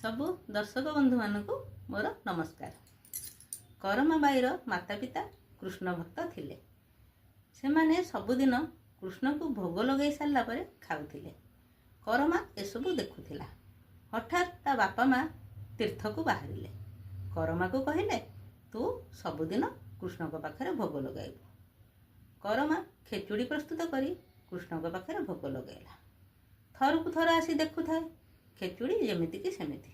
सबु दर्शक बंधु मानक मोर नमस्कार। करमा बाईर माता पिता कृष्ण भक्त थिले। सेमाने सबुदिन कृष्ण को भोग लगे सारा पर खाऊथिले। करमा एसबू देखुथिला। हठात ता बापा माँ तीर्थ को बाहरिले। करमा को कहले तू सबुदिन कृष्ण को पाखरे भोग लगाइबु। करमा खेचुड़ी प्रस्तुत करी कृष्ण को पाखरे भोग लगेला। थर को थर आसी देखुथाए खेचुड़ी जेमिति कि सेमिति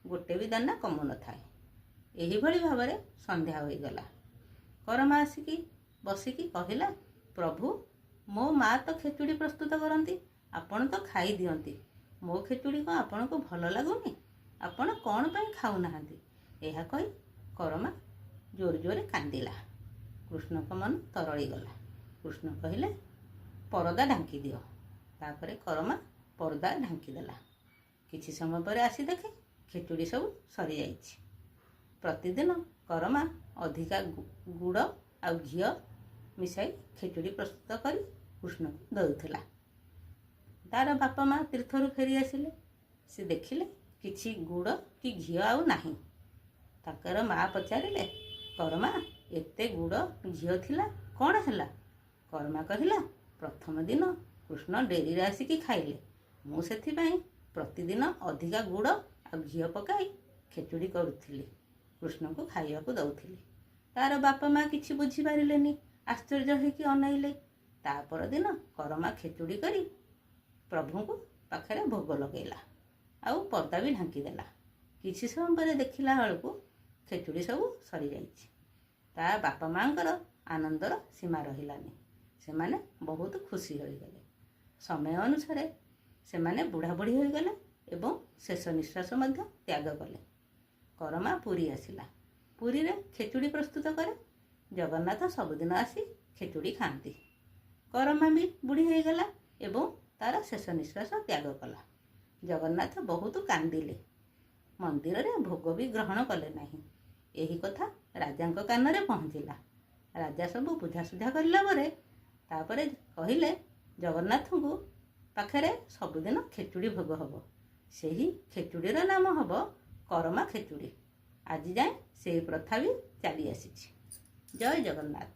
गोटे भी दाना कमु न थाए। एही भली भाबरे संध्या होई गला। करमा आसिकी बसिकी कहिला प्रभु मो माँ तो खेचुड़ी प्रस्तुत करती आपण तो खाई दियंती। मो खेचुड़ी को आपण को भल लगुनी आपण कौन पाई खाऊ नाहांती। एहा कही करमा जोर जोरे कांदिला। कृष्ण को मन तरली गला। कृष्ण कहले परदा ढांकी दियो। तापरे करमा परदा ढांकी देला। किछि समय पर आसी देखे खेचुड़ी सब सरी जाइछि। प्रतिदिन करमा अधिका गुड़ आ घी मिसाई खेचुड़ी प्रस्तुत करी कृष्ण को दउथिला। तार बापा माँ तीर्थरु फेरी आसिले। से देखिले किछि गुड़ कि घी आउ नाही। ताकर माँ पचारिले करमा एते गुड़ घी थिला कौन हैला। करमा कहिला प्रथम दिन कृष्ण डेरी रे आसिकी खाइले। मु सेथिपाई प्रतिदिन अधिका गुड़ आ घी पकाई खेचुड़ी करुथिली कृष्ण को खाइबा को दउथिली। तार बापा माँ किछि बुझी पारिलेनी। आश्चर्य होइकी अनैले। ता पर दिन करमा खेचुड़ी करी प्रभु को पाखरे भोग लगेला आउ पर्दा भी ढांकी देला। किछि समय पर देखिला बेलू खेचुड़ी सब सरी जाइछि। ता बापा माँकर आनंदर सीमा रहिलानी। सेमाने बहुत खुशी होइगले। समय अनुसार सेमाने बुढ़ा बुढ़ी होइगले एवं शेष निश्वास मध्य त्याग कले। करमा पुरी आसिला। पुरी रे खेचुड़ी प्रस्तुत करे। जगन्नाथ सबुदिन आसी खेचुड़ी खाती। करमा भी बुढ़ी होइगला एवं तार शेष निश्वास त्याग कला। जगन्नाथ बहुत कांदिले। मंदिर रे भोग भी ग्रहण कले नहीं। एही कथा राजांक कान रे पहुँचिला। राजा सब बुझासुझा करला परे तापरे कहिले जगन्नाथ को पाखरे सबुदिन खेचुड़ी भोग हब। सेही खेचुड़ीर नाम हब करमा खेचुड़ी। आज जाए से प्रथा भी चली आसी। जय जगन्नाथ।